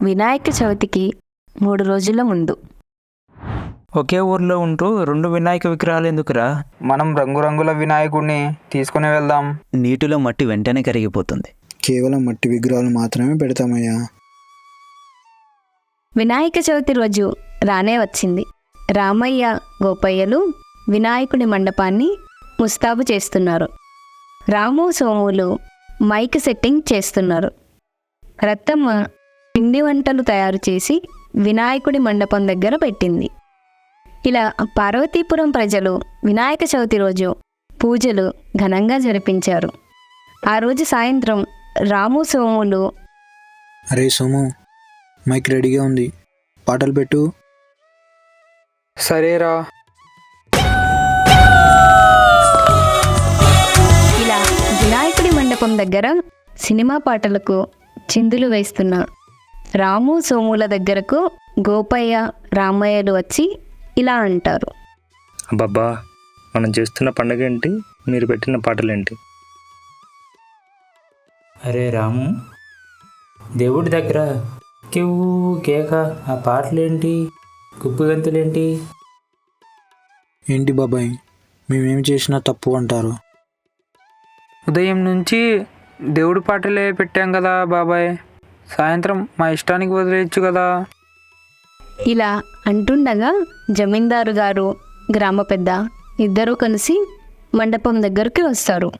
వినాయక చవితికి 3 రోజుల ముందు. ఒకే ఊర్లో ఉంటూ 2 వినాయక విగ్రహాలు ఎందుకురా? మనం రంగురంగుల వినాయకుడిని తీసుకుని వెళ్దాం. నీటిలో మట్టి వెంటనే కరిగిపోతుంది. కేవలం మట్టి విగ్రహాలు మాత్రమే పెడతామయ్యా. వినాయక చవితి రోజు రానే వచ్చింది. రామయ్య, గోపయ్యలు వినాయకుడి మండపాన్ని ముస్తాబు చేస్తున్నారు. రాము, సోములు మైక్ సెట్టింగ్ చేస్తున్నారు. రత్తమ్మ పిండి వంటలు తయారు చేసి వినాయకుడి మండపం దగ్గర పెట్టింది. ఇలా పార్వతీపురం ప్రజలు వినాయక చవితి రోజు పూజలు ఘనంగా జరిపించారు. ఆ రోజు సాయంత్రం రాము, సోములు, అరే సోము, మైక్ రెడీగా ఉంది, పాటలు పెట్టు. సరేరా. ఇలా వినాయకుడి మండపం దగ్గర సినిమా పాటలకు చిందులు వేస్తున్నారు. రాము, సోముల దగ్గరకు గోపయ్య, రామయ్యలు వచ్చి ఇలా అంటారు. అబ్బబ్బా, మనం చేస్తున్న పండుగ ఏంటి, మీరు పెట్టిన పాటలేంటి? అరే రాము, దేవుడి దగ్గర కివ్వు కేక, ఆ పాటలేంటి, గుప్పు గంతులేంటి? ఏంటి బాబాయ్, మేమేం చేసినా తప్పు అంటారు? ఉదయం నుంచి దేవుడి పాటలే పెట్టాం కదా బాబాయ్, సాయంత్రం మా ఇష్టానికి వదిలేయచ్చు కదా. ఇలా అంటుండగా జమీందారు గారు, గ్రామ పెద్ద ఇద్దరూ కలిసి మండపం దగ్గరికి వస్తారు.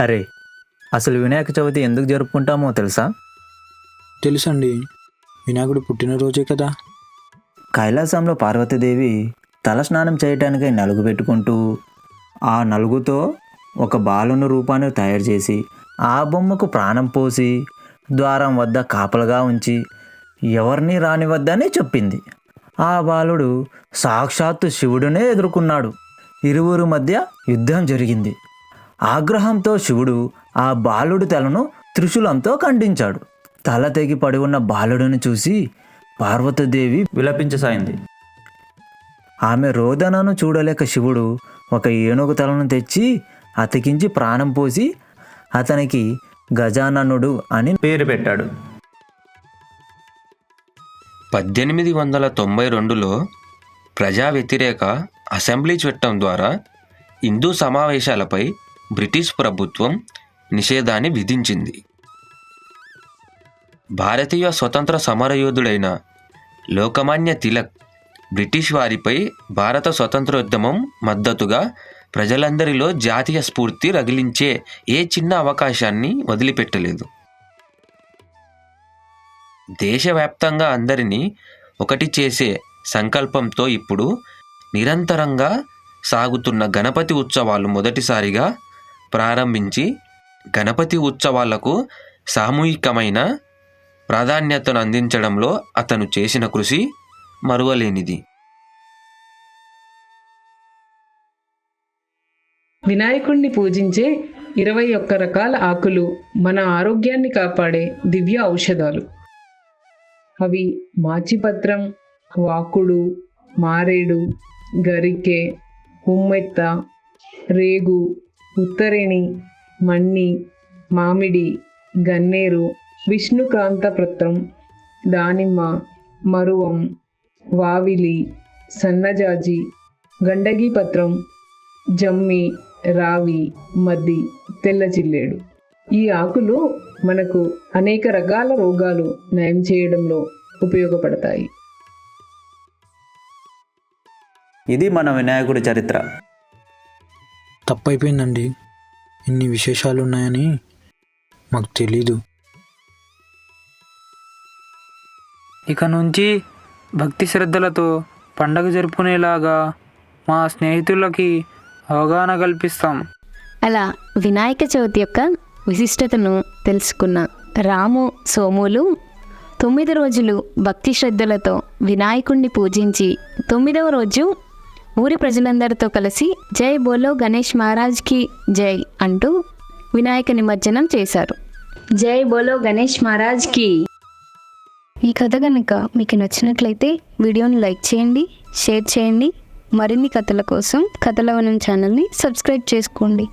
అరే, అసలు వినాయక చవితి ఎందుకు జరుపుకుంటామో తెలుసా? తెలుసండి, వినాయకుడు పుట్టినరోజే కదా. కైలాసంలో పార్వతీదేవి తలస్నానం చేయటానికై నలుగు పెట్టుకుంటూ ఆ నలుగుతో ఒక బాలుని రూపాన్ని తయారు చేసి ఆ బొమ్మకు ప్రాణం పోసి ద్వారం వద్ద కాపలుగా ఉంచి ఎవరిని రానివద్దని చెప్పింది. ఆ బాలుడు సాక్షాత్తు శివుడినే ఎదుర్కొన్నాడు. ఇరువురు మధ్య యుద్ధం జరిగింది. ఆగ్రహంతో శివుడు ఆ బాలుడి తలను త్రిశూలంతో ఖండించాడు. తల తెగి పడి ఉన్న బాలుడిని చూసి పార్వతీదేవి విలపించసాగింది. ఆమె రోదనను చూడలేక శివుడు ఒక ఏనుగు తలను తెచ్చి అతికించి ప్రాణం పోసి అతనికి గజాననుడు అని పేరు పెట్టాడు. 1892లో ప్రజా వ్యతిరేక అసెంబ్లీ చట్టం ద్వారా హిందూ సమావేశాలపై బ్రిటిష్ ప్రభుత్వం నిషేధాన్ని విధించింది. భారతీయ స్వతంత్ర సమరయోధుడైన లోకమాన్య తిలక్ బ్రిటిష్ వారిపై భారత స్వతంత్రోద్యమం మద్దతుగా ప్రజలందరిలో జాతీయ స్ఫూర్తి రగిలించే ఏ చిన్న అవకాశాన్ని వదిలిపెట్టలేదు. దేశవ్యాప్తంగా అందరినీ ఒకటి చేసే సంకల్పంతో ఇప్పుడు నిరంతరంగా సాగుతున్న గణపతి ఉత్సవాలు మొదటిసారిగా ప్రారంభించి గణపతి ఉత్సవాలకు సామూహికమైన ప్రాధాన్యతను అందించడంలో అతను చేసిన కృషి మరువలేనిది. వినాయకుణ్ణి పూజించే 21 రకాల ఆకులు మన ఆరోగ్యాన్ని కాపాడే దివ్య ఔషధాలు. అవి మాచిపత్రం, వాకుడు, మారేడు, గరికె, ఉమ్మెత్త, రేగు, ఉత్తరేణి, మన్ని, మామిడి, గన్నేరు, విష్ణుక్రాంతపత్రం, దానిమ్మ, మరువం, వావిలి, సన్నజాజి, గండగి పత్రం, జమ్మి, రావి, మద్ది, తెల్ల జిల్లేడు. ఈ ఆకులు మనకు అనేక రకాల రోగాలు నయం చేయడంలో ఉపయోగపడతాయి. ఇది మన వినాయకుడి చరిత్ర. తప్పైపోయిందండి, ఇన్ని విశేషాలు ఉన్నాయని మాకు తెలీదు. ఇక నుంచి భక్తి శ్రద్ధలతో పండగ జరుపుకునేలాగా మా స్నేహితులకి అవగాహన కల్పిస్తాం. అలా వినాయక చవితి యొక్క విశిష్టతను తెలుసుకున్న రాము, సోములు 9 రోజులు భక్తి శ్రద్ధలతో వినాయకుణ్ణి పూజించి 9వ రోజు ఊరి ప్రజలందరితో కలిసి జై బోలో గణేష్ మహారాజ్కి జై అంటూ వినాయక నిమజ్జనం చేశారు. జై బోలో గణేష్ మహారాజ్కి. ఈ కథ కనుక మీకు నచ్చినట్లయితే వీడియోని లైక్ చేయండి, షేర్ చేయండి. మరిన్ని కథల కోసం కథలవనం ఛానల్ని సబ్స్క్రైబ్ చేసుకోండి.